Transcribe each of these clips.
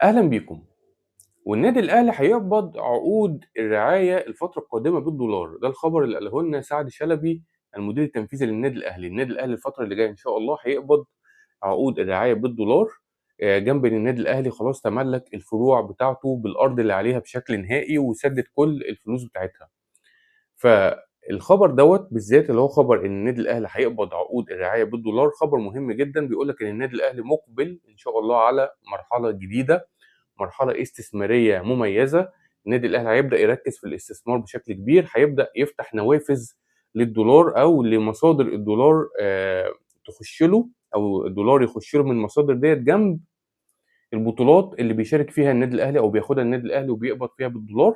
أهلا بيكم. والنادي الأهلي هيقبض عقود الرعاية الفترة القادمة بالدولار، ده الخبر اللي قاله لنا سعد شلبي المدير التنفيذي للنادي الأهلي. النادي الأهلي الفترة اللي جاية إن شاء الله هيقبض عقود الرعاية بالدولار. جنب إن النادي الأهلي خلاص تملك الفروع بتاعته بالأرض اللي عليها بشكل نهائي وسدد كل الفلوس بتاعتها. فالخبر دوت بالذات اللي هو خبر إن النادي الأهلي هيقبض عقود الرعاية بالدولار خبر مهم جدا، بيقول لك إن النادي الأهلي مقبل إن شاء الله على مرحلة جديدة، مرحلة استثمارية مميزة. النادي الأهلي هيبدأ يركز في الاستثمار بشكل كبير، هيبدأ يفتح نوافذ للدولار أو لمصادر الدولار تخش له، أو الدولار يخش له من المصادر ديت جنب البطولات اللي بيشارك فيها النادي الأهلي أو بياخدها النادي الأهلي وبيقبض فيها بالدولار.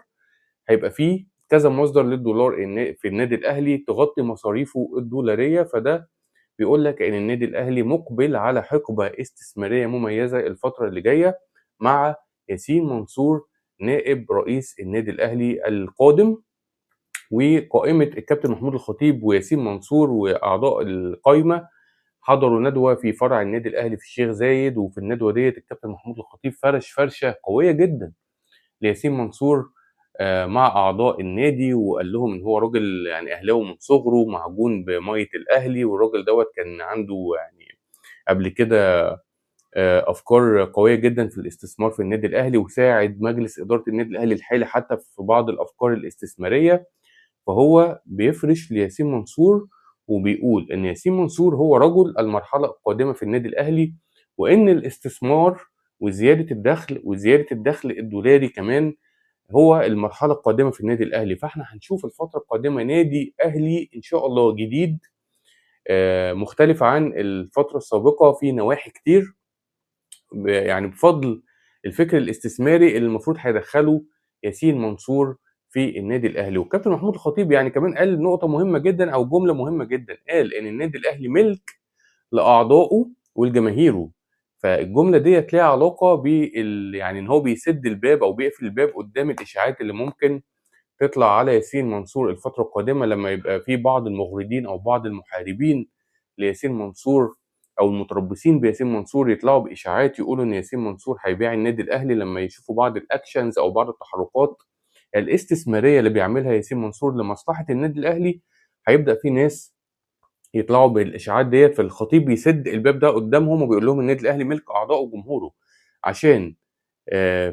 هيبقى فيه كذا مصدر للدولار في النادي الأهلي تغطي مصاريفه الدولارية، فده بيقول لك إن النادي الأهلي مقبل على حقبة استثمارية مميزة الفترة اللي جاية مع ياسين منصور نائب رئيس النادي الأهلي القادم. وقائمة الكابتن محمود الخطيب وياسين منصور وأعضاء القائمة حضروا ندوة في فرع النادي الأهلي في الشيخ زايد، وفي الندوة ديت الكابتن محمود الخطيب فرش فرشة قوية جدا لياسين منصور مع أعضاء النادي، وقال لهم إن هو راجل يعني أهلاوي من صغره معجون بمية الأهلي، والراجل دوت كان عنده يعني قبل كده أفكار قوية جدا في الاستثمار في النادي الأهلي، وساعد مجلس إدارة النادي الأهلي الحالي حتى في بعض الأفكار الاستثمارية. فهو بيفرش لياسين منصور وبيقول إن ياسين منصور هو رجل المرحلة القادمة في النادي الأهلي، وإن الاستثمار وزيادة الدخل الدولاري كمان هو المرحلة القادمة في النادي الأهلي. فاحنا هنشوف الفترة القادمة نادي أهلي إن شاء الله جديد، مختلف عن الفترة السابقة في نواحي كتير، يعني بفضل الفكر الاستثماري اللي المفروض هيدخله ياسين منصور في النادي الاهلي. والكابتن محمود الخطيب يعني كمان قال نقطه مهمه جدا او جمله مهمه جدا، قال ان النادي الاهلي ملك لاعضائه والجماهيره. فالجمله ديت ليها علاقه يعني ان هو بيسد الباب او بيقفل الباب قدام الاشاعات اللي ممكن تطلع على ياسين منصور الفترة القادمة، لما يبقى في بعض المغردين أو بعض المحاربين لياسين منصور أو المتربصين بياسين منصور يطلعوا بإشاعات يقولوا إن ياسين منصور هيبيع النادي الأهلي لما يشوفوا بعض الأكشنز أو بعض التحركات الاستثمارية اللي بيعملها ياسين منصور لمصلحة النادي الأهلي. هيبدأ في ناس يطلعوا بالإشاعات ديت، فالخطيب بيسد الباب ده قدامهم وبيقول لهم النادي الأهلي ملك أعضائه وجمهوره. عشان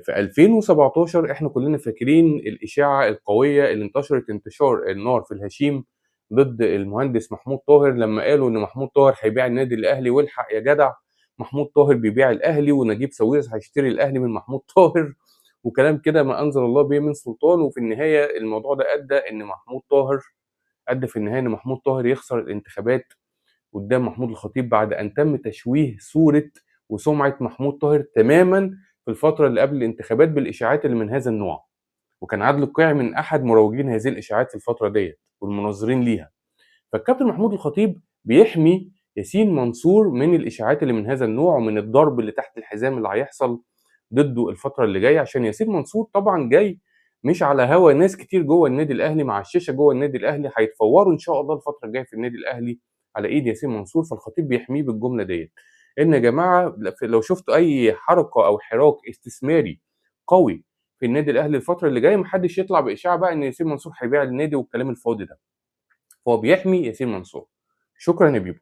في 2017 احنا كلنا فاكرين الإشاعة القوية اللي انتشرت انتشار النار في الهشيم ضد المهندس محمود طاهر، لما قالوا ان محمود طاهر هيبيع النادي الاهلي، والحق يا جدع محمود طاهر بيبيع الاهلي ونجيب ساويرس هيشتري الاهلي من محمود طاهر، وكلام كده ما انزل الله به من سلطان. وفي النهايه الموضوع ده ادى في النهايه ان محمود طاهر يخسر الانتخابات قدام محمود الخطيب بعد ان تم تشويه صوره وسمعه محمود طاهر تماما في الفتره اللي قبل الانتخابات بالاشاعات اللي من هذا النوع. وكان عادل القيعي من احد مروجين هذه الاشاعات في الفتره ديت والمناظرين ليها. فالكابتن محمود الخطيب بيحمي ياسين منصور من الاشاعات اللي من هذا النوع ومن الضرب اللي تحت الحزام اللي هيحصل ضده الفتره اللي جايه، عشان ياسين منصور طبعا جاي مش على هوا ناس كتير جوه النادي الاهلي مع الشاشه جوه النادي الاهلي هيتفوروا ان شاء الله الفتره الجايه في النادي الاهلي على ايد ياسين منصور. فالخطيب بيحميه بالجمله ديت ان يا جماعه لو شفتوا اي حركه او حراك استثماري قوي في النادي الاهلي الفتره اللي جايه محدش يطلع باشاعه بقى ان ياسين منصور هيبيع النادي والكلام الفاضي ده. فهو بيحمي ياسين منصور. شكرا يا بيبو.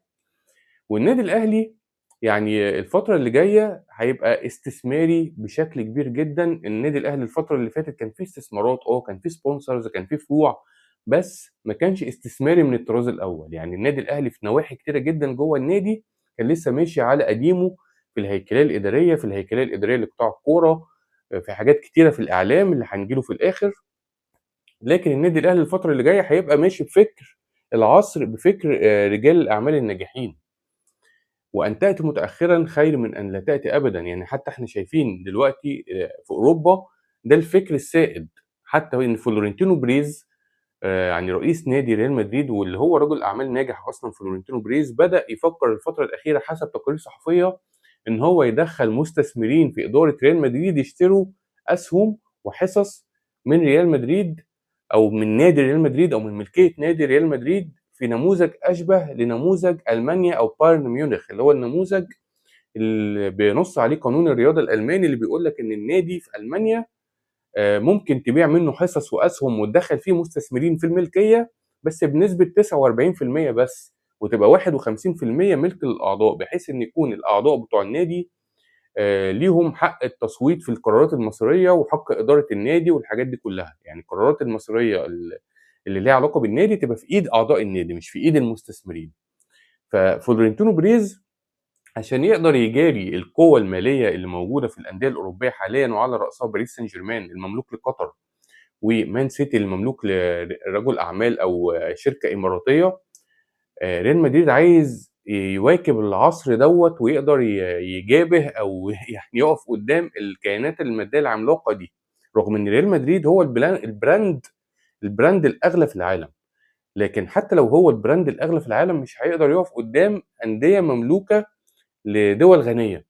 والنادي الاهلي يعني الفتره اللي جايه هيبقى استثماري بشكل كبير جدا. النادي الاهلي الفتره اللي فاتت كان فيه استثمارات، كان فيه سبونسرز، كان فيه فروع، بس ما كانش استثماري من الطراز الاول. يعني النادي الاهلي في نواحي كتيره جدا جوه النادي كان لسه ماشي على قديمه، في الهيكليه الاداريه، لقطاع الكوره، في حاجات كتيره في الاعلام اللي هنجيله في الاخر. لكن النادي الاهلي الفتره اللي جايه هيبقى ماشي بفكر العصر، بفكر رجال الاعمال الناجحين. وان تاتي متاخرا خير من ان لا تاتي ابدا. يعني حتى احنا شايفين دلوقتي في اوروبا ده الفكر السائد، حتى ان فلورنتينو بريز يعني رئيس نادي ريال مدريد واللي هو رجل اعمال ناجح اصلا، فلورنتينو بريز بدا يفكر الفتره الاخيره حسب تقارير صحفيه ان هو يدخل مستثمرين في اداره ريال مدريد يشتروا اسهم وحصص من ريال مدريد او من نادي ريال مدريد او من ملكيه نادي ريال مدريد في نموذج اشبه لنموذج المانيا او بايرن ميونخ، اللي هو النموذج اللي بينص عليه قانون الرياضة الألماني اللي بيقول لك إن النادي في ألمانيا ممكن تبيع منه حصص وأسهم وتدخل فيه مستثمرين في الملكية بس بنسبة 49% بس، وتبقى 51% ملك للأعضاء، بحيث إن يكون الأعضاء بتوع النادي ليهم حق التصويت في القرارات المصيرية وحق إدارة النادي والحاجات دي كلها. يعني القرارات المصيرية اللي ليها علاقة بالنادي تبقى في إيد أعضاء النادي مش في إيد المستثمرين. ففلورنتينو بريز عشان يقدر يجاري القوة المالية اللي موجودة في الأندية الأوروبية حاليا، وعلى رأسها باريس سان جيرمان المملوك لقطر، ومان سيتي المملوك لرجل أعمال أو شركة إماراتية، ريال مدريد عايز يواكب العصر دوت ويقدر يجابه أو يعني يقف قدام الكيانات المادية العملاقة دي، رغم إن ريال مدريد هو البراند الأغلى في العالم. لكن حتى لو هو البراند الأغلى في العالم مش هيقدر يقف قدام أندية مملوكة لدول غنية.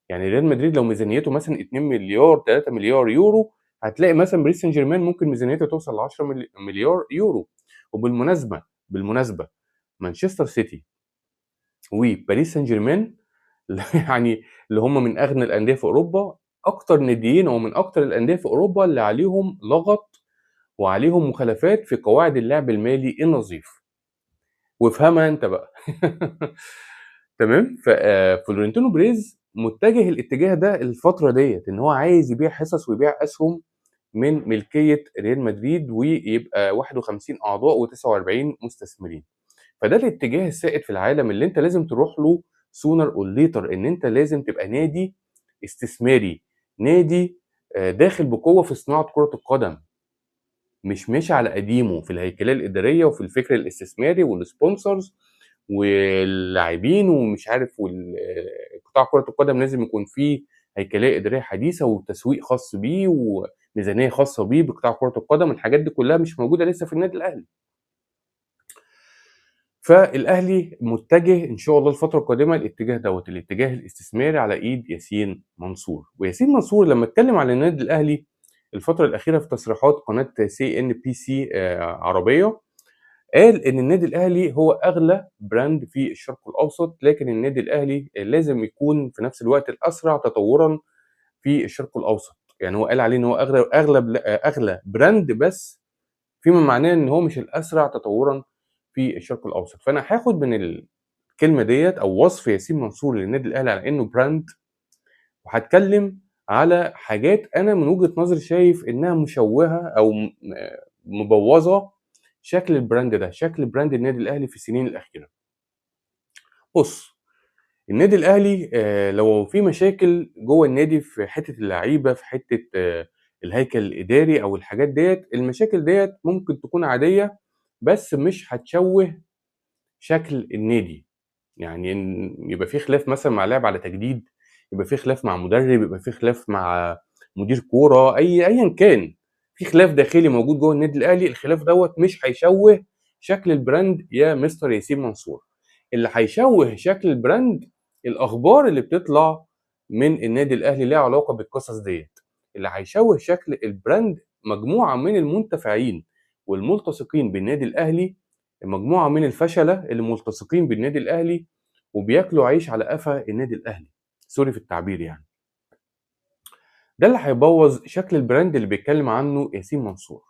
يعني ريال مدريد لو ميزانيته مثلا 2 مليار 3 مليار يورو، هتلاقي مثلا باريس سان جيرمان ممكن ميزانيته توصل ل 10 مليار يورو. وبالمناسبة مانشستر سيتي وباريس سان جيرمان يعني اللي هم من اغنى الانديه في اوروبا، اكتر ناديين او من اكتر الانديه في اوروبا اللي عليهم لغط وعليهم مخالفات في قواعد اللعب المالي النظيف. وافهمها انت بقى. تمام. فلورنتينو بريز متجه الاتجاه ده الفتره ديت، ان هو عايز يبيع حصص ويبيع اسهم من ملكيه ريال مدريد ويبقى 51 اعضاء و49 مستثمرين. فده الاتجاه السائد في العالم اللي انت لازم تروح له sooner or later، ان انت لازم تبقى نادي استثماري، نادي داخل بقوه في صناعه كره القدم، مش ماشي على قديمه في الهيكليه الاداريه وفي الفكر الاستثماري والسبونسرز واللاعبين ومش عارف قطاع كره القدم لازم يكون فيه هيكليه اداريه حديثه وتسويق خاص بيه وميزانيه خاصه بيه بقطاع كره القدم. الحاجات دي كلها مش موجوده لسه في النادي الاهلي. فالاهلي متجه ان شاء الله الفتره القادمه الاتجاه دوت، الاتجاه الاستثماري على ايد ياسين منصور. وياسين منصور لما اتكلم على النادي الاهلي الفتره الاخيره في تصريحات قناه سي ان بي سي عربيه، قال ان النادي الاهلي هو اغلى براند في الشرق الاوسط، لكن النادي الاهلي لازم يكون في نفس الوقت الاسرع تطورا في الشرق الاوسط. يعني هو قال عليه ان هو اغلى براند، بس فيما معناه ان هو مش الاسرع تطورا في الشرق الاوسط. فانا هاخد من الكلمه ديت او وصف ياسين منصور للنادي الاهلي على انه براند، وهتكلم على حاجات انا من وجهه نظري شايف انها مشوهه او مبوظه شكل البراند ده، شكل براند النادي الاهلي في السنين الاخيره. بص، النادي الاهلي لو في مشاكل جوه النادي في حته اللعيبه، في حته الهيكل الاداري او الحاجات ديت، المشاكل ديت ممكن تكون عاديه بس مش هتشوه شكل النادي. يعني يبقى في خلاف مثلا مع لاعب على تجديد، يبقى في خلاف مع مدرب، يبقى في خلاف مع مدير كوره، ايا كان في خلاف داخلي موجود جوه النادي الاهلي، الخلاف دوت مش هيشوه شكل البراند يا مستر ياسين منصور. اللي هيشوه شكل البراند الاخبار اللي بتطلع من النادي الاهلي ليها علاقه بالقصص ديت. اللي هيشوه شكل البراند مجموعه من المنتفعين والملتصقين بالنادي الاهلي، مجموعه من الفشله اللي ملتصقين بالنادي الاهلي وبياكلوا عيش على قفا النادي الاهلي، سوري في التعبير يعني. ده اللي هيبوظ شكل البراند اللي بيتكلم عنه ياسين منصور.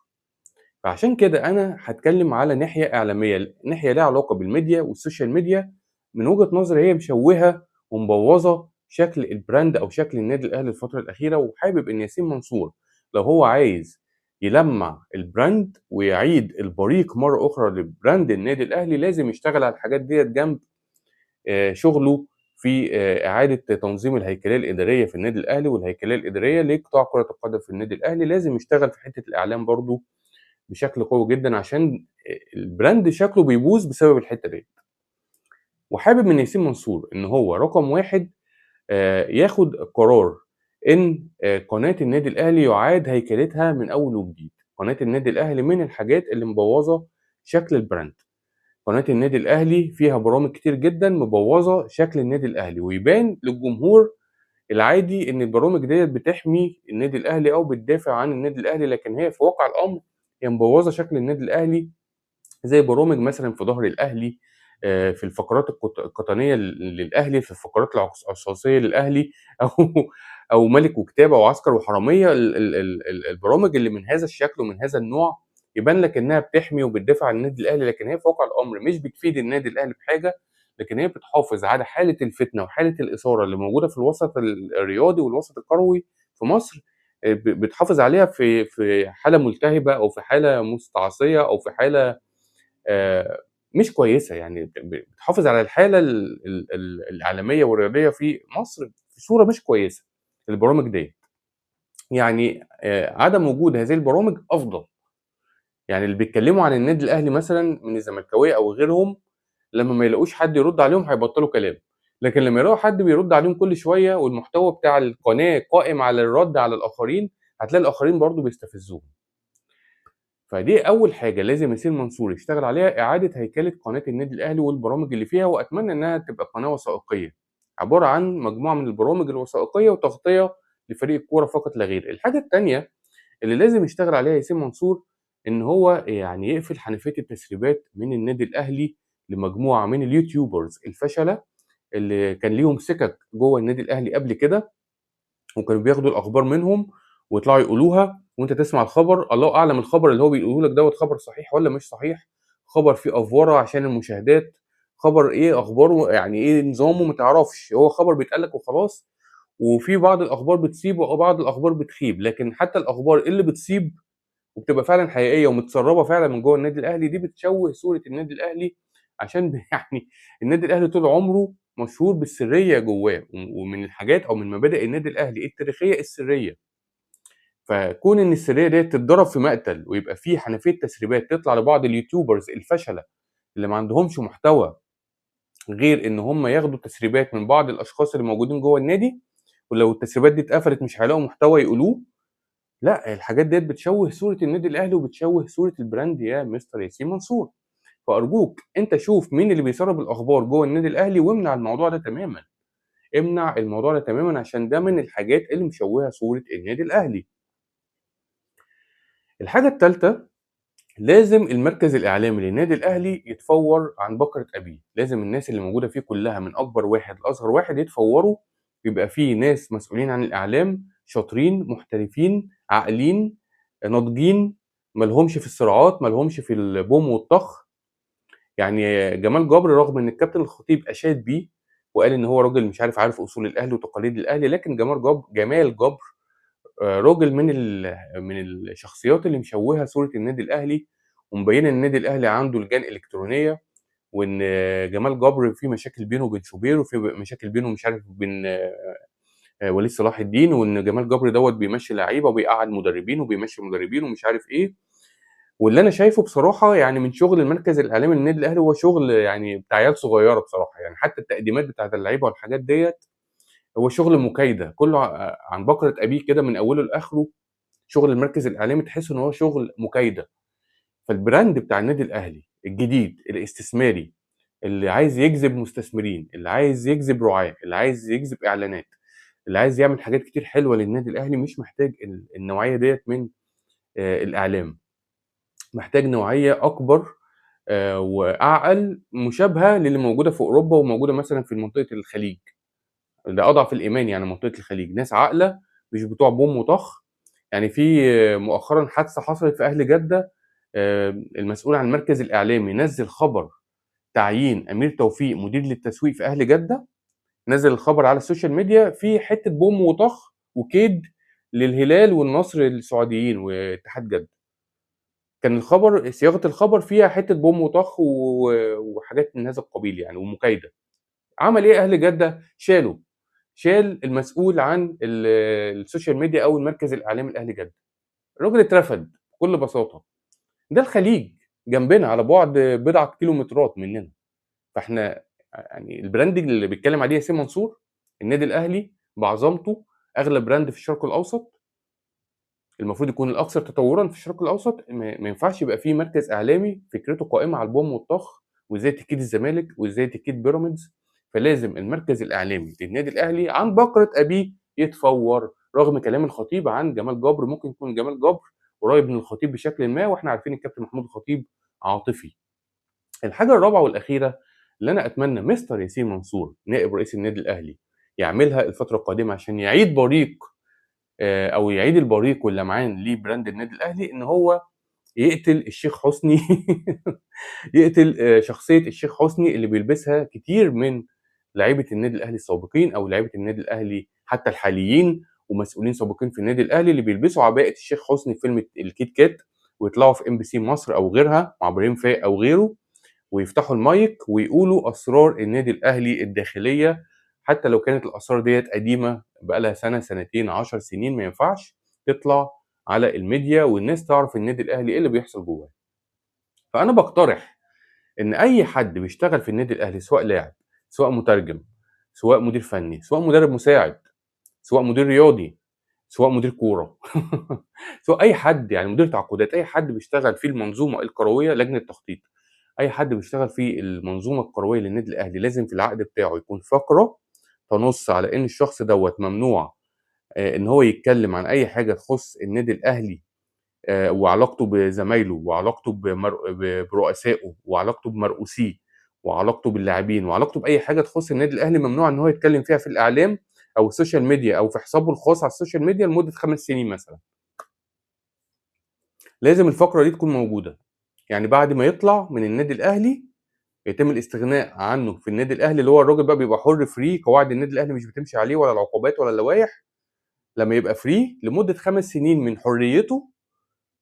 فعشان كده انا هتكلم على ناحيه اعلاميه، ناحيه ليها علاقه بالميديا والسوشيال ميديا، من وجهه نظري هي مشوهه ومبوظه شكل البراند او شكل النادي الاهلي الفتره الاخيره. وحابب ان ياسين منصور لو هو عايز يلمع البراند ويعيد البريق مره اخرى لبراند النادي الاهلي، لازم يشتغل على الحاجات ديت جنب شغله في اعاده تنظيم الهيكليه الاداريه في النادي الاهلي والهيكليه الاداريه لقطاع كره القدم في النادي الاهلي. لازم يشتغل في حته الاعلام برضو بشكل قوي جدا عشان البراند شكله بيبوظ بسبب الحته دي. وحابب من ياسين منصور ان هو رقم واحد ياخد قرار ان قناه النادي الاهلي يعاد هيكلتها من اول وجديد. قناه النادي الاهلي من الحاجات اللي مبوظه شكل البراند. قناه النادي الاهلي فيها برامج كتير جدا مبوظه شكل النادي الاهلي، ويبان للجمهور العادي ان البرامج ديت بتحمي النادي الاهلي او بتدافع عن النادي الاهلي، لكن هي في واقع الامر هي مبوظه شكل النادي الاهلي. زي برامج مثلا في ظهر الاهلي، في الفقرات القطنية للأهلي، في الفقرات الأساسية للأهلي أو أو مَلِك وكتابة وعسكر وحرامية. البرامج اللي من هذا الشكل ومن هذا النوع يبان لك إنها بتحمي وبتدافع عن النادي الأهلي، لكن هي في واقع الأمر مش بتفيد النادي الأهلي بحاجة، لكن هي بتحافظ على حالة الفتنة وحالة الإثارة اللي موجودة في الوسط الرياضي والوسط الكروي في مصر. بتحافظ عليها في حالة ملتهبة أو في حالة مستعصية أو في حالة آآ مش كويسة، يعني بتحافظ على الحالة الإعلامية والرياضية في مصر في صورة مش كويسة، البرامج ديّة. يعني عدم وجود هذه البرامج أفضل. يعني اللي بيتكلموا عن النادي الأهلي مثلًا من الزملكاوية أو غيرهم، لمّا ما يلاقوش حد يرد عليهم هيبطلوا كلام، لكن لمّا يلاقوا حد بيرد عليهم كل شوية والمحتوى بتاع القناة قائم على الرد على الآخرين، هتلاقي الآخرين برضه بيستفزوهم. فدي أول حاجة لازم ياسين منصور يشتغل عليها، إعادة هيكلة قناة النادي الأهلي والبرامج اللي فيها، وأتمنى إنها تبقى قناة وثائقية، عبارة عن مجموعة من البرامج الوثائقية وتغطية لفريق الكورة فقط لا غير. الحاجة التانية اللي لازم يشتغل عليها ياسين منصور إن هو يعني يقفل حنفية التسريبات من النادي الأهلي لمجموعة من اليوتيوبرز الفشلة اللي كان ليهم سِكَك جوّه النادي الأهلي قبل كده، وكانوا بياخدوا الأخبار منهم ويطلعوا يقولوها وأنت تسمع الخبر، الله أعلم الخبر اللي هو بيقوله لك دوّة خبر صحيح والّا مش صحيح، خبر فيه أفورة عشان المشاهدات، خبر إيه أخباره يعني إيه نظامه ما تعرفش، هو خبر بيتقال لك وخلاص. وفي بعض الأخبار بتصيب وبعض الأخبار بتخيب، لكن حتى الأخبار اللي بتصيب وبتبقى فعلًا حقيقية ومتسربة فعلًا من جوّه النادي الأهلي، دي بتشوه صورة النادي الأهلي عشان يعني النادي الأهلي طول عمره مشهور بالسرية جوّاه، ومن الحاجات أو من مبادئ النادي الأهلي التاريخية السرية. فكون إن السرية ديّة تتضرب في مقتل ويبقى في حنفية تسريبات تطلع لبعض اليوتيوبرز الفشلة اللي ما عندهمش محتوى غير إن هم ياخدوا تسريبات من بعض الأشخاص اللي موجودين جوّه النادي، ولو التسريبات دي اتقفلت مش هيلاقوا محتوى يقولوه. لأ، الحاجات ديّة بتشوه صورة النادي الأهلي وبتشوه صورة البراند يا مستر ياسين منصور. فأرجوك أنت شوف مين اللي بيسرب الأخبار جوّه النادي الأهلي وامنع الموضوع ده تمامًا، امنع الموضوع ده تمامًا عشان ده من الحاجات اللي مشوهة صورة النادي الأهلي. الحاجة التالتة، لازم المركز الإعلامي للنادي الأهلي يتفوّر عن بكرة أبيه، لازم الناس اللي موجودة فيه كلّها من أكبر واحد لأصغر واحد يتفوّروا، يبقى في ناس مسؤولين عن الإعلام شاطرين، محترفين، عاقلين، ناضجين، ما لهمش في الصراعات، ما لهمش في البوم والطخ. يعني جمال جبر رغم إن الكابتن الخطيب أشاد بيه وقال إن هو راجل مش عارف أصول الأهلي وتقاليد الأهلي، لكن جمال جبر راجل من الشخصيات اللي مشوهة صورة النادي الأهلي، ومبينة إن النادي الأهلي عنده لجان إلكترونية، وإن جمال جبر في مشاكل بينه وبين شوبير، وفي مشاكل بينه مش عارف وبين وليد صلاح الدين، وإن جمال جبر دوّة بيمشّي لعيبة وبيقعّد مدربين وبيمشّي مدربين ومش عارف إيه. واللي أنا شايفه بصراحة يعني من شغل المركز الإعلامي للنادي الأهلي هو شغل يعني بتاع عيال صغيرة بصراحة، يعني حتى التقديمات بتاعة اللعيبة والحاجات ديّة هو شغل مكايدة، كله عن بكرة أبيه كده من أوله لآخره. شغل المركز الإعلامي تحس إن هو شغل مكايدة. فالبراند بتاع النادي الأهلي الجديد الاستثماري اللي عايز يجذب مستثمرين، اللي عايز يجذب رعاة، اللي عايز يجذب إعلانات، اللي عايز يعمل حاجات كتير حلوة للنادي الأهلي، مش محتاج النوعية ديّة من الإعلام، محتاج نوعية أكبر وأعقل مشابهة للي موجودة في أوروبا وموجودة مثلًا في منطقة الخليج. ده أضعف الإيمان يعني منطقة الخليج، ناس عاقلة مش بتوع بوم وطخ. يعني في مؤخرًا حادثة حصلت في أهل جدة، المسؤول عن المركز الإعلامي نزّل خبر تعيين أمير توفيق مدير للتسويق في أهل جدة، نزّل الخبر على السوشيال ميديا فيه حتة بوم وطخ وكيد للهلال والنصر السعوديين واتحاد جدة. كان صياغة الخبر فيها حتة بوم وطخ وحاجات من هذا القبيل يعني ومكايدة. عمل إيه أهل جدة؟ شال المسؤول عن السوشيال ميديا أو المركز الإعلامي لأهل جدة. الراجل اترفد بكل بساطة. ده الخليج جنبنا على بُعد بضعة كيلومترات مننا. فإحنا يعني الbranding اللي بيتكلم عليه ياسين منصور، النادي الأهلي بعظمته أغلى براند في الشرق الأوسط، المفروض يكون الأكثر تطورًا في الشرق الأوسط، ما ينفعش يبقى في مركز إعلامي فكرته قائمة على البوم والطخ وإزاي تكيد الزمالك وإزاي تكيد بيراميدز. فلازم المركز الإعلامي للنادي الأهلي عن بكرة أبيه يتفوّر، رغم كلام الخطيب عن جمال جبر، ممكن يكون جمال جبر قريب من الخطيب بشكلٍ ما، وإحنا عارفين الكابتن محمود الخطيب عاطفي. الحاجة الرابعة والأخيرة اللي أنا أتمنى مستر ياسين منصور نائب رئيس النادي الأهلي يعملها الفترة القادمة عشان يعيد بريق أو يعيد البريق واللمعان لبراند النادي الأهلي، إن هو يقتل الشيخ حسني يقتل شخصية الشيخ حسني اللي بيلبسها كتير من لعيبة النادي الأهلي السابقين أو لعيبة النادي الأهلي حتى الحاليين ومسؤولين سابقين في النادي الأهلي، اللي بيلبسوا عباءة الشيخ حسني في فيلم الكيت كات ويطلعوا في MBC مصر أو غيرها مع إبراهيم فايق أو غيره، ويفتحوا المايك ويقولوا أسرار النادي الأهلي الداخلية، حتى لو كانت الأسرار ديت قديمة بقالها سنة سنتين 10 سنين، ما ينفعش تطلع على الميديا والناس تعرف النادي الأهلي إيه اللي بيحصل جواه. فأنا بقترح إن أي حد بيشتغل في النادي الأهلي، سواء لاعب، سواء مترجم، سواء مدير فني، سواء مدرب مساعد، سواء مدير رياضي، سواء مدير كورة سواء أي حد، يعني مدير تعاقدات، أي حد بيشتغل في المنظومة الكروية، لجنة تخطيط، أي حد بيشتغل في المنظومة الكروية للنادي الأهلي لازم في العقد بتاعه يكون فقرة تنص على إن الشخص دوت ممنوع إن هو يتكلم عن أي حاجة تخص النادي الأهلي وعلاقته بزمايله وعلاقته برؤسائه وعلاقته بمرؤوسيه وعلاقته باللاعبين وعلاقته باي حاجه تخص النادي الاهلي، ممنوع ان هو يتكلم فيها في الاعلام او السوشيال ميديا او في حسابه الخاص على السوشيال ميديا لمده 5 سنين مثلا. لازم الفقره دي تكون موجوده، يعني بعد ما يطلع من النادي الاهلي يتم الاستغناء عنه في النادي الاهلي، اللي هو الراجل بقى بيبقى حر فري، قواعد النادي الاهلي مش بتمشي عليه ولا العقوبات ولا اللوائح. لما يبقى فري لمده 5 سنين من حريته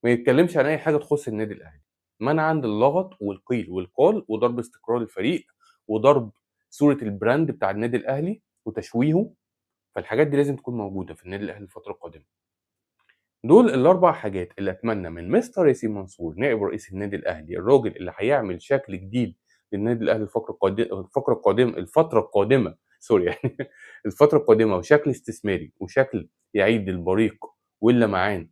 ما يتكلمش عن اي حاجه تخص النادي الاهلي، منعا للغط والقيل والقال وضرب استقرار الفريق وضرب صوره البراند بتاع النادي الاهلي وتشويهه. فالحاجات دي لازم تكون موجوده في النادي الاهلي الفتره القادمه. دول الاربع حاجات اللي اتمنى من مستر ياسين منصور نائب رئيس النادي الاهلي، الراجل اللي هيعمل شكل جديد للنادي الاهلي الفتره القادمه سوري يعني الفتره القادمه، وشكل استثماري وشكل يعيد البريق واللمعان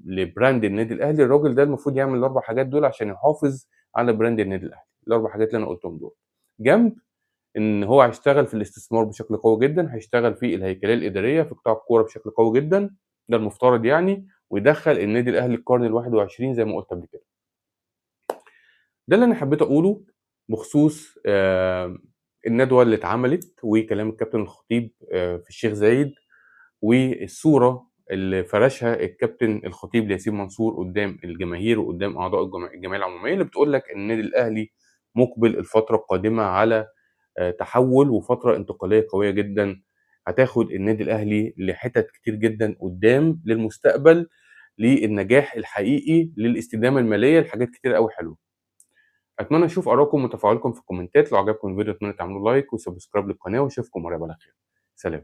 لبراند النادي الاهلي. الراجل ده المفروض يعمل الاربع حاجات دول عشان يحافظ على براند النادي الاهلي. الاربع حاجات اللي انا قلتهم دول، جنب ان هو هيشتغل في الاستثمار بشكل قوي جدا، هيشتغل في الهيكليه الاداريه في قطاع الكوره بشكل قوي جدا، ده المفترض يعني، ويدخل النادي الاهلي القرن ال21 زي ما قلت قبل كده. ده اللي انا حبيت اقوله بخصوص الندوه اللي اتعملت وكلام الكابتن الخطيب في الشيخ زايد، والصوره اللي فرشها الكابتن الخطيب لياسين منصور قدام الجماهير وقدام اعضاء الجمعيه العموميه، اللي بتقول لك ان النادي الاهلي مقبل الفتره القادمه على تحول وفتره انتقاليه قويه جدا، هتاخد النادي الاهلي لحتت كتير جدا قدام للمستقبل، للنجاح الحقيقي، للاستدامه الماليه، لحاجات كتير قوي حلوه. اتمنى اشوف ارائكم وتفاعلكم في الكومنتات. لو عجبكم الفيديو اتمنى تعملوا لايك وسبسكرايب للقناه، واشوفكم قريب على خير. سلام.